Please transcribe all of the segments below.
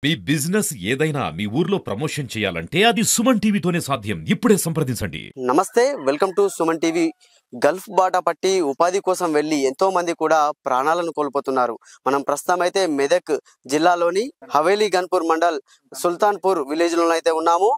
మీ business ఏదైనా మీ ఊర్లో promotion చేయాలంటే అది సుమన్ టీవీతోనే సాధ్యం. ఇప్పుడే సంప్రదించండి. నమస్తే, welcome to Suman TV. Gulf బాట పట్టి ఉపాధి కోసం వెళ్ళి ఎంతో మంది కూడా ప్రాణాలను కోల్పోతున్నారు. మనం ప్రస్తుతం అయితే మెదక్ జిల్లాలోని హవేలీ గన్పూర్ మండల్ సుల్తాన్పూర్ విలేజ్ లో అయితే ఉన్నాము.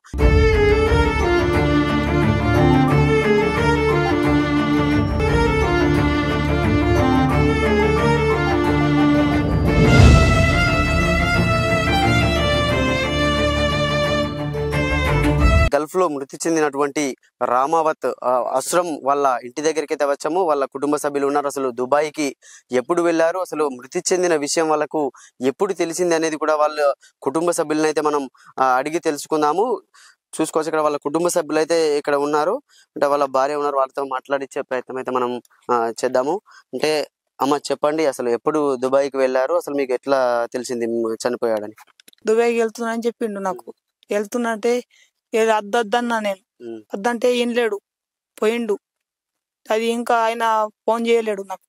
గల్ఫ్ లో మృతి చెందినటువంటి రామావత్ అస్రం వాళ్ళ ఇంటి దగ్గరికి అయితే వచ్చాము. వాళ్ళ కుటుంబ సభ్యులు ఉన్నారు. అసలు దుబాయ్కి ఎప్పుడు వెళ్ళారు, అసలు మృతి చెందిన విషయం వాళ్ళకు ఎప్పుడు తెలిసింది అనేది కూడా వాళ్ళ కుటుంబ సభ్యులను అయితే మనం అడిగి తెలుసుకుందాము. చూసుకోవచ్చు, ఇక్కడ వాళ్ళ కుటుంబ సభ్యులు అయితే ఇక్కడ ఉన్నారు. అంటే వాళ్ళ భార్య ఉన్నారు, వాళ్ళతో మాట్లాడించే ప్రయత్నం అయితే మనం చేద్దాము. అంటే అమ్మ చెప్పండి, అసలు ఎప్పుడు దుబాయ్కి వెళ్ళారు, అసలు మీకు ఎట్లా తెలిసింది చనిపోయాడని? దుబాయ్కి వెళ్తున్నా అని చెప్పిండు. నాకు వెళ్తున్నా అంటే ఏదో అద్దన్నా, నేను వద్దంటే ఏం లేడు, పోయిండు. అది ఇంకా ఆయన ఫోన్ చేయలేడు నాకు.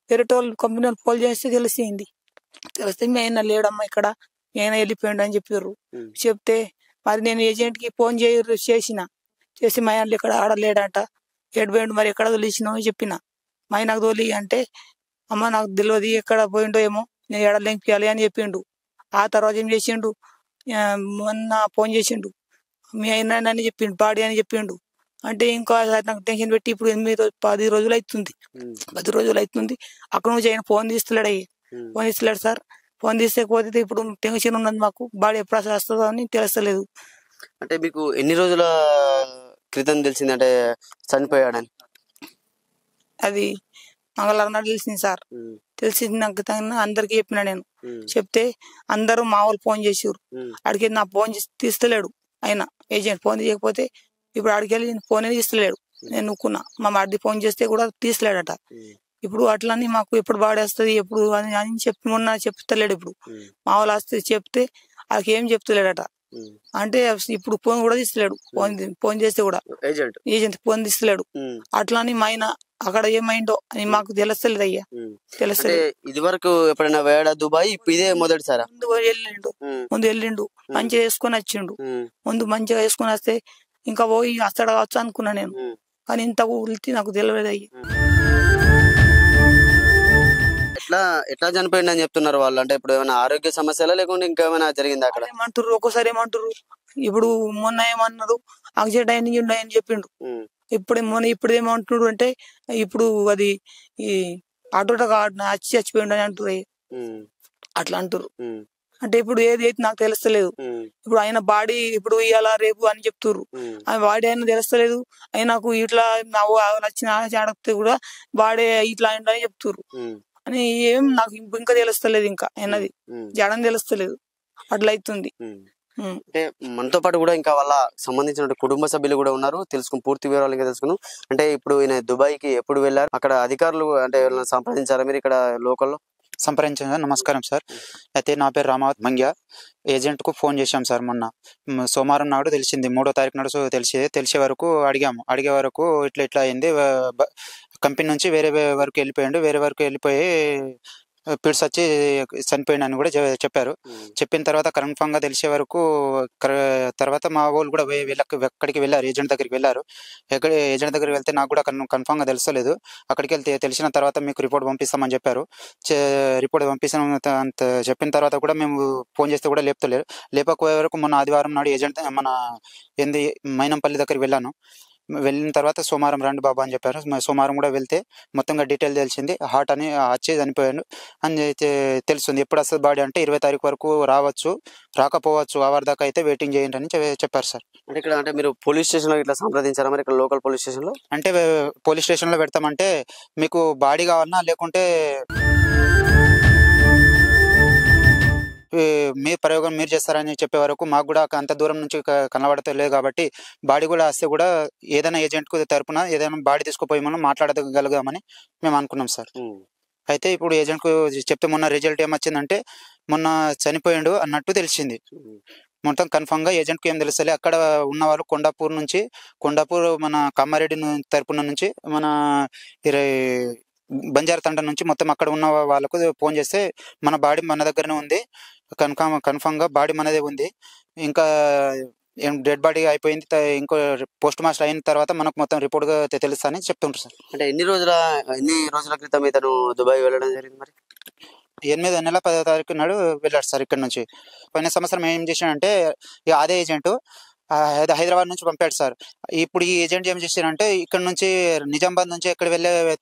వేరే వాళ్ళు కంపెనీ వాళ్ళు ఫోన్ చేస్తే తెలిస్తే మీ ఆయన లేడమ్మా ఇక్కడ, మీ ఆయన వెళ్ళిపోయిండు అని చెప్పారు. చెప్తే మరి నేను ఏజెంట్కి ఫోన్ చేసి మా ఆయన ఇక్కడ ఆడలేడంట, ఏడిపోయిండు, మరి ఎక్కడ తొలిచినావు అని చెప్పిన. మా ఆయన నాకు తోలి అంటే అమ్మ నాకు తెలియదు ఎక్కడ పోయిండో ఏమో, నేను ఎడలేంపియాలి అని చెప్పిండు. ఆ తర్వాత ఏం చేసిండు, మొన్న ఫోన్ చేసిండు, మీ అయినా అని చెప్పిండు, బాడీ అని చెప్పిండు. అంటే ఇంకా నాకు టెన్షన్ పెట్టి ఇప్పుడు 10 రోజులు అవుతుంది. 10 రోజులు అవుతుంది. అక్కడ నుంచి ఆయన ఫోన్ తీస్తలేడు. ఫోన్ తీస్తలేడు సార్. ఫోన్ తీసేకపోతే ఇప్పుడు టెన్షన్ ఉన్నది మాకు, బాడీ ఎప్పుడు అసలు వస్తుందో అని తెలుస్తలేదు. అంటే మీకు ఎన్ని రోజుల క్రితం తెలిసింది అంటే చనిపోయాడని? అది మంగళవారం నాడు తెలిసింది సార్. తెలిసింది నాకు అందరికి చెప్పిన నేను. చెప్తే అందరూ మా వాళ్ళు ఫోన్ చేసారు. అడిగి నా ఫోన్ తీస్తలేడు ఆయన, ఏజెంట్ ఫోన్ తీయకపోతే ఇప్పుడు అడిగి వెళ్ళి ఫోన్ తీస్తలేడు. నేను నుక్కున్నా, మా మరిది ఫోన్ చేస్తే కూడా తీస్తలేడట. ఇప్పుడు అట్లని మాకు ఎప్పుడు బాడేస్తుంది ఎప్పుడు అని చెప్పి మొన్న చెప్తలేడు. ఇప్పుడు మా వాళ్ళు వస్తే చెప్తే వాళ్ళకి ఏం చెప్తలేడట. అంటే ఇప్పుడు ఫోన్ కూడా తీస్తలేడు. ఫోన్ చేస్తే కూడా ఏజెంట్ ఫోన్ తీస్తలేడు. అట్లని మా ఆయన అక్కడ ఏమైందో అని మాకు తెలుస్తలేదు అయ్యా, తెలుస్తలేదు. ఇది వరకు ఎప్పుడైనా వేడా దుబాయ్? ఇదే మొదటిసారా? ముందు వెళ్ళిండు, మంచిగా వేసుకొని వచ్చిండు. ముందు మంచిగా వేసుకొని వస్తే ఇంకా పోయి అక్కడ కావచ్చు అనుకున్నా నేను, కానీ ఇంత ఉల్తి నాకు తెలియదు అయ్యా. ఎట్లా చనిపోయింది అని చెప్తున్నారు వాళ్ళు? అంటే ఇప్పుడు ఏమైనా ఆరోగ్య సమస్యలా లేకుంటే ఇంకా ఏమైనా జరిగింది అక్కడ? ఏమంటారు ఒక్కోసారి ఏమంటారు, ఇప్పుడు మొన్న ఏమన్నారు యాక్సిడెంట్ అయింది చెప్పిండు. ఇప్పుడు ఏమంటున్నాడు అంటే ఇప్పుడు అది ఈ ఆటోట చచ్చిపోయిండు అని అంటారు. అట్లా అంటారు. అంటే ఇప్పుడు ఏది అయితే నాకు తెలుస్తలేదు. ఇప్పుడు ఆయన బాడీ ఇప్పుడు ఇవాళ రేపు అని చెప్తుర్రు. ఆయన బాడీ అయినా తెలుస్తలేదు. ఆయనకు ఇట్లా వచ్చిన అడిగితే కూడా బాడీ ఇట్లా అయిందని చెప్తుర్రు. అని ఏం నాకు ఇంకా తెలుస్తలేదు, ఇంకా అయినది జడం తెలుస్తలేదు. అట్లా అవుతుంది. అంటే మనతో పాటు కూడా ఇంకా వాళ్ళ సంబంధించిన కుటుంబ సభ్యులు కూడా ఉన్నారు. పూర్తి వివరాలు ఇంకా తెలుసుకుందాం. అంటే ఇప్పుడు ఈయన దుబాయ్కి ఎప్పుడు వెళ్ళారు, అక్కడ అధికారులు అంటే సంప్రదించారా మీరు ఇక్కడ లోకల్లో? సంప్రదించాను. నమస్కారం సార్. అయితే నా పేరు రామావత్ మంగ్య. ఏజెంట్కు ఫోన్ చేశాం సార్. మొన్న సోమవారం నాడు తెలిసింది, 3వ తారీఖు నాడు తెలిసే వరకు అడిగే వరకు ఇట్లా అయింది. కంపెనీ నుంచి వేరే వరకు వెళ్ళిపోయాడు. వేరే వరకు వెళ్ళిపోయి పిడ్స్ వచ్చి చనిపోయిండు అని కూడా చెప్పారు. చెప్పిన తర్వాత కన్ఫామ్గా తెలిసే వరకు తర్వాత మా వాళ్ళు కూడా ఎక్కడికి వెళ్ళారు, ఏజెంట్ దగ్గరికి వెళ్ళారు. ఏజెంట్ దగ్గరికి వెళ్తే నాకు కూడా కన్ఫామ్గా తెలుస్తలేదు. అక్కడికి వెళ్తే తెలిసిన తర్వాత మీకు రిపోర్ట్ పంపిస్తామని చెప్పారు. రిపోర్ట్ పంపిస్తాం చెప్పిన తర్వాత కూడా మేము ఫోన్ చేస్తే కూడా లేపకపోయే వరకు మొన్న ఆదివారం నాడు ఏజెంట్ మన మైనంపల్లి దగ్గరికి వెళ్ళిన తర్వాత సోమవారం రండి బాబా అని చెప్పారు. సోమవారం కూడా వెళ్తే మొత్తంగా డీటెయిల్ తెలిసింది. హార్ట్ అని వచ్చి చనిపోయాడు అని అయితే తెలుస్తుంది. ఎప్పుడు వస్తుంది బాడీ అంటే 20 తారీఖు వరకు రావచ్చు, రాకపోవచ్చు. అవర్ దాకా అయితే వెయిటింగ్ చేయండి అని చెప్పారు సార్. అంటే ఇక్కడ అంటే మీరు పోలీస్ స్టేషన్లో ఇట్లా సంప్రదించారా మరి? ఇక్కడ లోకల్ పోలీస్ స్టేషన్లో? అంటే పోలీస్ స్టేషన్లో పెడతామంటే మీకు బాడీ కావాలన్నా లేకుంటే మీ ప్రయోగం మీరు చేస్తారని చెప్పే వరకు మాకు కూడా అంత దూరం నుంచి కనబడతలేదు. కాబట్టి బాడీ కూడా వస్తే కూడా ఏదైనా ఏజెంట్కు తరపున ఏదైనా బాడీ తీసుకుపోయి మనం మాట్లాడగలుగుదామని మేము అనుకున్నాం సార్. అయితే ఇప్పుడు ఏజెంట్కు చెప్తే మొన్న రిజల్ట్ ఏమొచ్చిందంటే మొన్న చనిపోయిండు అన్నట్టు తెలిసింది. మొత్తం కన్ఫామ్గా ఏజెంట్కి ఏం తెలుస్తలే. అక్కడ ఉన్నవాళ్ళు కొండాపూర్ మన కామారెడ్డి తరపున నుంచి మన బంజారా తండ నుంచి మొత్తం అక్కడ ఉన్న వాళ్ళకు ఫోన్ చేస్తే మన బాడీ మన దగ్గరనే ఉంది, కన్ఫామ్ గా బాడీ మనదే ఉంది. ఇంకా ఏం డెడ్ బాడీ అయిపోయింది. ఇంకో పోస్ట్ మాస్టర్ అయిన తర్వాత మనకు మొత్తం రిపోర్ట్ గా తెలుస్తా అని చెప్తుంటారు సార్. అంటే ఎన్ని రోజుల క్రితం ఇతను దుబాయ్ వెళ్ళడం జరిగింది మరి? 8వ నెల 10వ తారీఖు నాడు వెళ్ళాడు సార్ ఇక్కడ నుంచి. పోయిన సంవత్సరం ఏం చేశాడంంటే అదే ఏజెంట్ హైదరాబాద్ నుంచి పంపాడు సార్. ఇప్పుడు ఈ ఏజెంట్ ఏం చేశాడంటే ఇక్కడ నుంచి నిజామాబాద్ నుంచి ఎక్కడ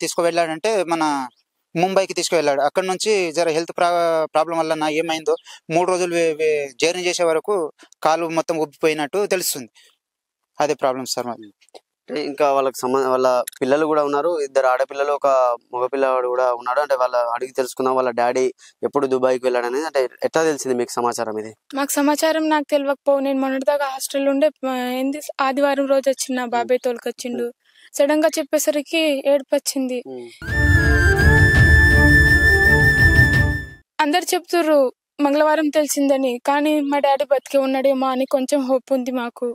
తీసుకువెళ్ళాడంటే మన ముంబైకి తీసుకువెళ్ళాడు. అక్కడ నుంచి జర హెల్త్ ప్రాబ్లం వల్ల నా ఏమైందో 3 రోజులు జర్నీ చేసే వరకు కాలు మొత్తం ఉబ్బిపోయినట్టు తెలుస్తుంది. అదే ప్రాబ్లం సార్ మాది. ఇంకా వాళ్ళ పిల్లలు కూడా ఉన్నారు, 2 ఆడపిల్లలు, ఒక మగపిల్లవాడు కూడా ఉన్నాడు. అంటే వాళ్ళ అడిగి తెలుసుకుందాం వాళ్ళ డాడీ ఎప్పుడు దుబాయ్కి వెళ్ళాడు అనేది. అంటే ఎట్లా తెలిసింది మీకు సమాచారం ఇది? మాకు సమాచారం నాకు తెలియకపో, నేను మొన్నటిదాకా హాస్టల్ ఉండే ఆదివారం రోజు వచ్చిన బాబాయ్ తోలుకొచ్చిండు. సడన్ గా చెప్పేసరికి ఏడుపు వచ్చింది. అందరు చెప్తుర్రు మంగళవారం తెలిసిందని, కానీ మా డాడీ బతికే ఉన్నాడేమో అని కొంచెం హోప్ ఉంది మాకు.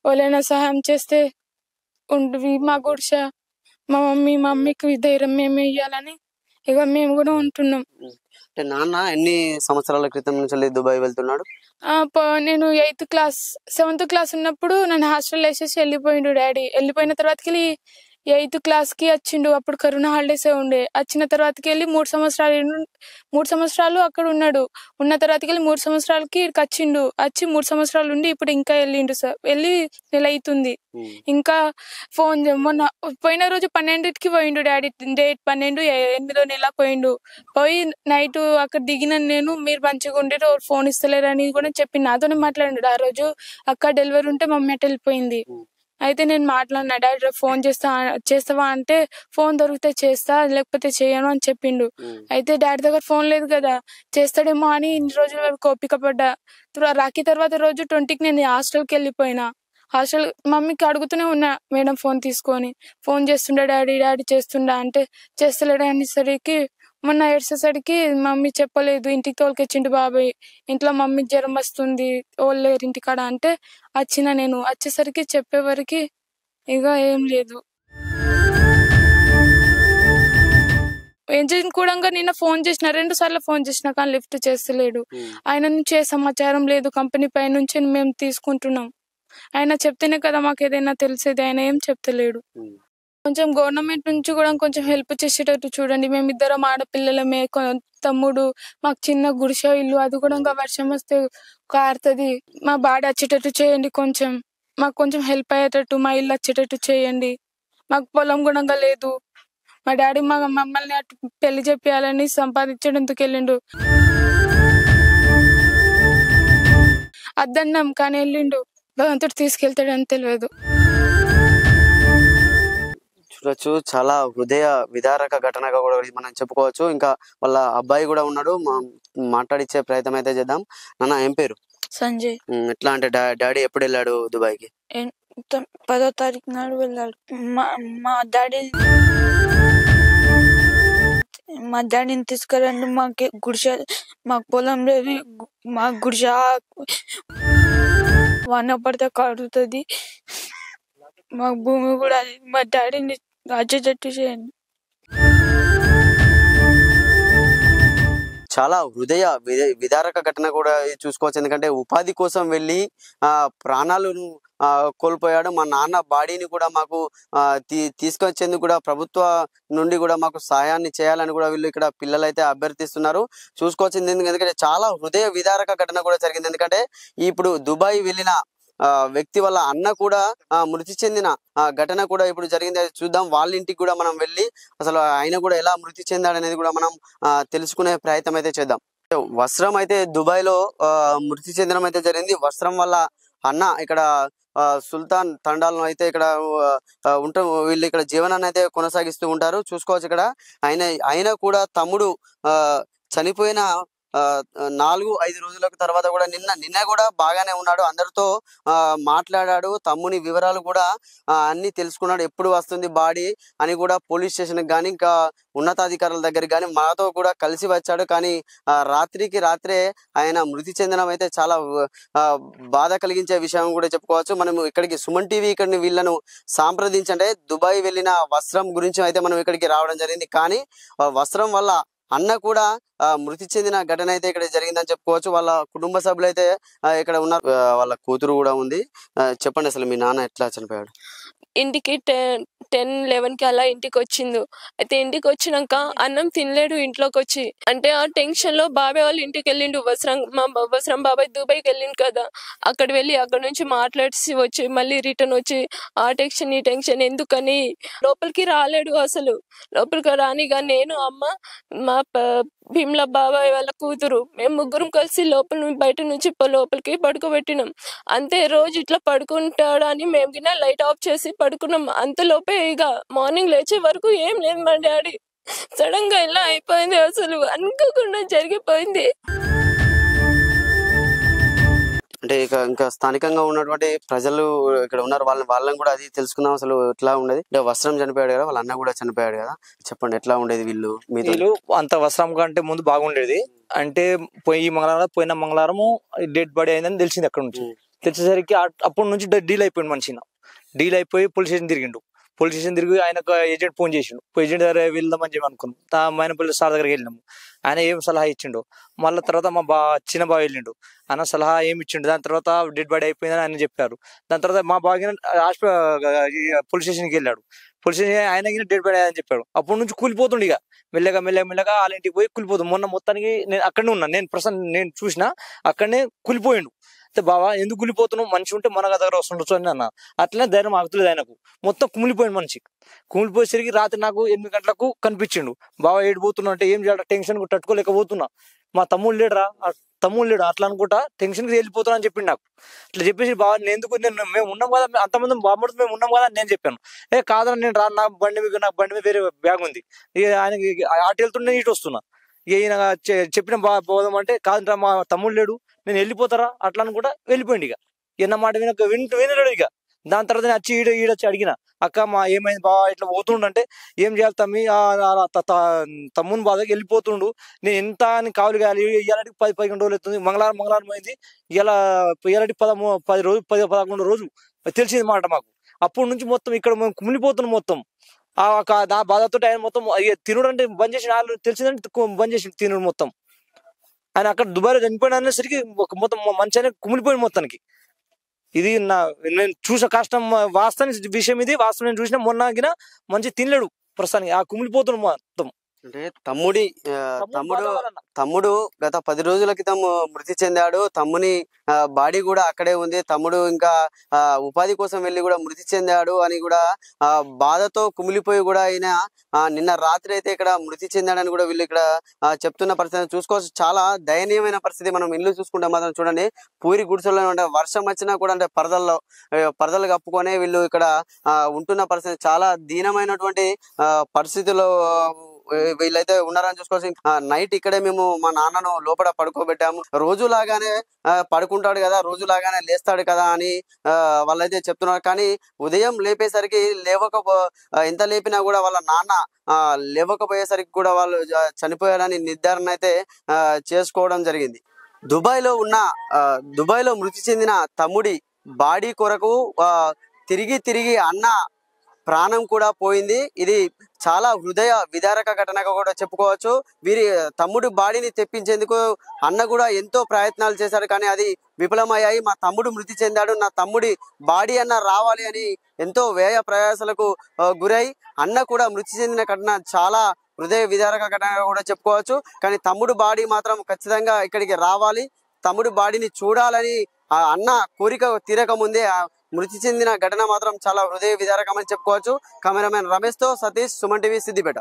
వాళ్ళైనా సహాయం చేస్తే ఉండి మా గుడిస మా మమ్మీకి ధైర్యం మేము ఇయ్యాలని ఇక మేము కూడా ఉంటున్నాం. అంటే నాన్న ఎన్ని సంవత్సరాల క్రితం నుంచి దుబాయ్ వెళ్తున్నాడు? నేను 8th క్లాస్ 7th క్లాస్ ఉన్నప్పుడు నన్ను హాస్టల్ వేసేసి వెళ్ళిపోయిండు డాడీ. వెళ్ళిపోయిన తర్వాతకి 8th క్లాస్ కి వచ్చిండు. అప్పుడు కరోనా హాలిడేస్ ఉండే. వచ్చిన తర్వాతకి వెళ్ళి 3 సంవత్సరాలు అక్కడ ఉన్నాడు. ఉన్న తర్వాతకి వెళ్ళి 3 సంవత్సరాలకి వచ్చిండు. వచ్చి 3 సంవత్సరాలు ఉండి ఇప్పుడు ఇంకా వెళ్ళిండు సార్. వెళ్ళి నెల అవుతుంది. ఇంకా ఫోన్ మొన్న పోయిన రోజు 12కి పోయిండు డాడీ. డేట్ 12 8వ నెల పోయిండు. పోయి నైట్ అక్కడ దిగిన నేను, మీరు మంచిగా ఉండేరు ఫోన్ ఇస్తలేరని కూడా చెప్పి నాతోనే మాట్లాడినాడు. ఆ రోజు అక్కడ డెలివరీ ఉంటే మమ్మీ అటు వెళ్ళిపోయింది. అయితే నేను మాట్లాడినా, డాడీ ఫోన్ చేస్తావా అంటే ఫోన్ దొరికితే చేస్తా లేకపోతే చేయను అని చెప్పిండు. అయితే డాడీ దగ్గర ఫోన్ లేదు కదా, చేస్తాడేమో అని ఇన్ని రోజుల వరకు ఓపిక పడ్డా. రాఖీ తర్వాత రోజు 20కి నేను హాస్టల్కి వెళ్ళిపోయినా. హాస్టల్ మమ్మీకి అడుగుతూనే ఉన్నా, మేడం ఫోన్ తీసుకొని. ఫోన్ చేస్తుండే డాడీ చేస్తుండా అంటే చేస్తలేడా అనేసరికి మొన్న ఏడ్చేసరికి మమ్మీ చెప్పలేదు, ఇంటికి తోలుకొచ్చిండు బాబాయ్, ఇంట్లో మమ్మీ జ్వరం వస్తుంది వాళ్ళు లేరు ఇంటికాడ అంటే వచ్చిన. నేను వచ్చేసరికి చెప్పేవరకు ఇక ఏం లేదు. ఏజెంట్ కూడా నిన్న ఫోన్ చేసిన, 2 సార్లు ఫోన్ చేసిన కానీ లిఫ్ట్ చేస్తలేడు. ఆయన నుంచి ఏ సమాచారం లేదు. కంపెనీ పై నుంచి మేము తీసుకుంటున్నాం. ఆయన చెప్తేనే కదా మాకు ఏదైనా తెలిసేది. ఆయన ఏం చెప్తలేడు. కొంచెం గవర్నమెంట్ నుంచి కూడా కొంచెం హెల్ప్ చేసేటట్టు చూడండి. మేమిద్దరం ఆడపిల్లలమే, తమ్ముడు, మాకు చిన్న గుడిసె ఇల్లు, అది కూడా ఇంకా వర్షం వస్తే కారుతుంది. మా బాడీ వచ్చేటట్టు చేయండి. మాకు కొంచెం హెల్ప్ అయ్యేటట్టు మా ఇల్లు వచ్చేటట్టు చేయండి. మాకు పొలం కూడా లేదు. మా డాడీ మమ్మల్ని అటు పెళ్లి చెప్పేయాలని సంపాదించడానికి వెళ్ళిండు. అద్దన్నాం కానీ వెళ్ళిండు. భగవంతుడు తీసుకెళ్తాడని తెలియదు. చూడొచ్చు, చాలా హృదయ విదారక ఘటనగా కూడా మనం చెప్పుకోవచ్చు. ఇంకా వాళ్ళ అబ్బాయి కూడా ఉన్నాడు, మాట్లాడిచ్చే ప్రయత్నం అయితే చేద్దాం. నాన్న ఏం పేరు? సంజయ్. ఎట్లా అంటే డాడీ ఎప్పుడు వెళ్ళాడు దుబాయ్కి? 10వ తారీఖు నాడు వెళ్ళాడు. మా డాడీని తీసుకురండి, మాకు పొలం లేదు, మా గుడిసె వాన పడితే కడుగుతుంది, మాకు భూమి కూడా, మా డాడీని వచ్చేటట్టు చేయండి. చాలా హృదయ విదారక ఘటన కూడా చూసుకోవచ్చు. ఎందుకంటే ఉపాధి కోసం వెళ్ళి ప్రాణాలను కోల్పోయాడు. మా నాన్న బాడీని కూడా మాకు తీసుకొచ్చేందుకు కూడా ప్రభుత్వ నుండి కూడా మాకు సహాయాన్ని చేయాలని కూడా వీళ్ళు ఇక్కడ పిల్లలు అయితే అభ్యర్థిస్తున్నారు. చూసుకోవాల్సింది ఎందుకంటే చాలా హృదయ విదారక ఘటన కూడా జరిగింది. ఎందుకంటే ఇప్పుడు దుబాయ్ వెళ్ళిన వ్యక్తి వల్ల అన్న కూడా మృతి చెందిన ఘటన కూడా ఇప్పుడు జరిగింది. చూద్దాం, వాళ్ళ ఇంటికి కూడా మనం వెళ్ళి అసలు ఆయన కూడా ఎలా మృతి చెందాడు అనేది కూడా మనం తెలుసుకునే ప్రయత్నం అయితే చేద్దాం. వస్త్రం అయితే దుబాయ్ లో మృతి చెందడం అయితే జరిగింది. వస్త్రం వల్ల అన్న ఇక్కడ సుల్తాన్ తండాలను అయితే ఇక్కడ వీళ్ళు ఇక్కడ జీవనాన్ని అయితే కొనసాగిస్తూ ఉంటారు. చూసుకోవచ్చు, ఇక్కడ ఆయన కూడా తమ్ముడు చనిపోయిన 4-5 రోజుల తర్వాత కూడా నిన్న కూడా బాగానే ఉన్నాడు. అందరితో మాట్లాడాడు. తమ్ముని వివరాలు కూడా అన్ని తెలుసుకున్నాడు. ఎప్పుడు వస్తుంది బాడీ అని కూడా పోలీస్ స్టేషన్ కానీ ఇంకా ఉన్నతాధికారుల దగ్గర కానీ మాతో కూడా కలిసి వచ్చాడు. కానీ రాత్రికి రాత్రే ఆయన మృతి చెందడం అయితే చాలా బాధ కలిగించే విషయం కూడా చెప్పుకోవచ్చు. మనం ఇక్కడికి సుమన్ టీవీ ఇక్కడ వీళ్ళను సంప్రదించంటే దుబాయ్ వెళ్ళిన వస్త్రం గురించి అయితే మనం ఇక్కడికి రావడం జరిగింది. కానీ వస్త్రం వల్ల అన్న కూడా మృతి చెందిన ఘటన అయితే ఇక్కడ జరిగిందని చెప్పుకోవచ్చు. వాళ్ళ కుటుంబ సభ్యులు అయితే ఇక్కడ ఉన్నారు. వాళ్ళ కూతురు కూడా ఉంది. చెప్పండి, అసలు మీ నాన్న ఎట్లా చనిపోయాడు? ఇంటికి 10-11కి అలా ఇంటికి వచ్చిండు. అయితే ఇంటికి వచ్చినాక అన్నం తినలేడు ఇంట్లోకి వచ్చి. అంటే ఆ టెన్షన్ లో బాబాయ్ వాళ్ళు ఇంటికి వెళ్ళిండు. వసరం బాబాయ్ దుబాయ్కి వెళ్ళిండు కదా, అక్కడ వెళ్ళి అక్కడ నుంచి మాట్లాడి వచ్చి మళ్ళీ రిటర్న్ వచ్చి ఆ టెన్షన్ ఈ టెన్షన్ ఎందుకని లోపలికి రాలేడు. అసలు లోపలికి రానిగా నేను, అమ్మ, మా భీమ్లా బాబాయ్ వాళ్ళ కూతురు, మేము ముగ్గురం కలిసి బయట నుంచి లోపలికి పడుకోబెట్టినాం. అంతే, రోజు ఇట్లా పడుకుంటాడని మేము గిన లైట్ ఆఫ్ చేసి పడుకున్నాం. అంతలోపే ఇక మార్నింగ్ లేచే వరకు ఏం లేదు మా డాడీ. సడన్ గా ఇలా అయిపోయింది, అసలు అనుకోకుండా జరిగిపోయింది. అంటే ఇంకా స్థానికంగా ఉన్నటువంటి ప్రజలు ఇక్కడ ఉన్నారు, వాళ్ళని కూడా అది తెలుసుకుందాం. అసలు ఎట్లా ఉండేది? అంటే వస్త్రం చనిపోయాడు కదా, వాళ్ళ అన్న కూడా చనిపోయాడు కదా, చెప్పండి ఎట్లా ఉండేది వీళ్ళు అంత వస్త్రం కంటే ముందు బాగుండేది. అంటే పోయిన మంగళవారం డెడ్ బాడీ అయిందని తెలిసింది. అక్కడ నుంచి తెలిసేసరికి అప్పటి నుంచి డీల్ అయిపోయింది. మనిషిన డీల్ అయిపోయి పోలీస్ స్టేషన్ తిరిగిండు. పోలీస్ స్టేషన్ తిరిగి ఆయనకు ఏజెంట్ ఫోన్ చేసిండు. ఏజెంట్ దగ్గర వెళ్దామని చెప్పి అనుకున్నాం. మైనపల్లి సార్ దగ్గరికి వెళ్ళినాము. ఆయన ఏం సలహా ఇచ్చిండు. మళ్ళీ తర్వాత మా చిన్న బావ వెళ్ళిండు. ఆయన సలహా ఏమి ఇచ్చిండు. దాని తర్వాత డెడ్ బాడీ అయిపోయిందని ఆయన చెప్పారు. దాని తర్వాత మా బాగా పోలీస్ స్టేషన్కి వెళ్ళాడు. పోలీస్ స్టేషన్ ఆయన డెడ్ బాడీ అని చెప్పాడు. అప్పటి నుంచి కూలిపోతుండే. ఇక మెల్లగా వాళ్ళ ఇంటికి పోయి కూలిపోతుంది. మొన్న మొత్తానికి నేను అక్కడనే ఉన్నాను. నేను చూసిన అక్కడనే కూలిపోయిండు. అయితే బావా ఎందుకు కూలిపోతున్నావు, మనిషి ఉంటే మన దగ్గర వస్తుండొచ్చు అని అన్న. అట్లనే ధైర్యం ఆగుతలేదు ఆయనకు. మొత్తం కుమిలిపోయింది మనిషి. కుమిలిపోయేసరికి రాత్రి నాకు 8 గంటలకు కనిపించిండు. బావా ఏడిపోతున్నా అంటే ఏం చేయాలి, టెన్షన్ తట్టుకోలేకపోతున్నా. మా తమ్ముడు లేడు అట్లా అనుకుంటా టెన్షన్కి వెళ్ళిపోతున్నా అని చెప్పిండు నాకు. అట్లా చెప్పేసి బావా మేము ఉన్నాం కదా, అంతమంది బామ్మడు మేము ఉన్నాం కదా అని నేను చెప్పాను. కాదని నేను రా, నాకు బండి మీద వేరే బ్యాగ్ ఉంది, ఆయనకి ఆట వెళ్తుండే ఇటు వస్తున్నా. ఈయన చెప్పిన పోదాం అంటే కాదు మా తమ్ముడు లేడు, నేను వెళ్ళిపోతారా అట్లా అనుకుంటా వెళ్ళిపోయింది. ఇక ఎన్న మాట వినలేడు. ఇక దాని తర్వాత నేను వచ్చి ఈడొచ్చి అడిగిన, అక్క మా ఏమైంది బావా ఇట్లా పోతుండంటే, ఏం చేయాలి తమ్మి, తమ్ముని బాధకి వెళ్ళిపోతుండు, నేను ఎంత అని కావాలి కావాలి. ఇలాంటి 10-11 రోజులు అవుతుంది. మంగళవారం పోయింది. ఇలాంటి 10-11 రోజు తెలిసింది మాట మాకు. అప్పటి నుంచి మొత్తం ఇక్కడ మేము కుమిలిపోతున్నాం. మొత్తం ఆ బాధతో ఆయన మొత్తం తినుడు అంటే బంద్ చేసిన, వాళ్ళు తెలిసిందంటే బంద్ చేసి తినుడు మొత్తం. ఆయన అక్కడ దుబాయ్లో చనిపోయిన అనేసరికి మొత్తం మంచి అనేది కుమిలిపోయింది మొత్తానికి. ఇది నేను చూసిన కష్టం వాస్తవానికి విషయం. ఇది వాస్తవం నేను చూసిన. మొన్న మంచి తినలేడు ప్రస్తుతానికి, ఆ కుమిలిపోతున్నాడు మొత్తం. అంటే తమ్ముడు గత 10 రోజుల క్రితం మృతి చెందాడు. తమ్ముని బాడీ కూడా అక్కడే ఉంది. తమ్ముడు ఇంకా ఉపాధి కోసం వెళ్ళి కూడా మృతి చెందాడు అని కూడా బాధతో కుమిలిపోయి కూడా ఆయన నిన్న రాత్రి అయితే ఇక్కడ మృతి చెందాడని కూడా వీళ్ళు ఇక్కడ చెప్తున్న పరిస్థితి చూసుకోవచ్చు. చాలా దయనీయమైన పరిస్థితి. మనం ఇల్లు చూసుకుంటే మాత్రం చూడండి, పూరి గుడిసెల్లో అంటే వర్షం వచ్చినా కూడా అంటే పరదలు కప్పుకొని వీళ్ళు ఇక్కడ ఉంటున్న పరిస్థితి. చాలా దీనమైనటువంటి పరిస్థితుల్లో వీళ్ళైతే ఉన్నారని చూసుకోవచ్చు. నైట్ ఇక్కడే మేము మా నాన్నను లోపల పడుకోబెట్టాము. రోజులాగానే పడుకుంటాడు కదా, రోజులాగానే లేస్తాడు కదా అని వాళ్ళైతే చెప్తున్నారు. కానీ ఉదయం లేపేసరికి ఎంత లేపినా కూడా వాళ్ళ నాన్న లేవకపోయేసరికి కూడా వాళ్ళు చనిపోయారని నిర్ధారణ అయితే చేసుకోవడం జరిగింది. దుబాయ్లో మృతి చెందిన తమ్ముడి బాడీ కొరకు తిరిగి అన్న ప్రాణం కూడా పోయింది. ఇది చాలా హృదయ విదారక ఘటనగా కూడా చెప్పుకోవచ్చు. వీరి తమ్ముడి బాడీని తెప్పించేందుకు అన్న కూడా ఎంతో ప్రయత్నాలు చేశాడు, కానీ అది విఫలమయ్యాయి. మా తమ్ముడు మృతి చెందాడు, నా తమ్ముడి బాడీ అన్న రావాలి అని ఎంతో వ్యయ ప్రయాసాలకు గురై అన్న కూడా మృతి చెందిన ఘటన చాలా హృదయ విదారక ఘటనగా కూడా చెప్పుకోవచ్చు. కానీ తమ్ముడు బాడీ మాత్రం ఖచ్చితంగా ఇక్కడికి రావాలి, తమ్ముడి బాడీని చూడాలని అన్న కోరిక తీరక ముందే మృతి చెందిన ఘటన మాత్రం చాలా హృదయ విదారకమని చెప్పుకోవచ్చు. కెమెరామెన్ రమేష్ తో సతీష్, సుమన్ టీవీ, సిద్దిపేట.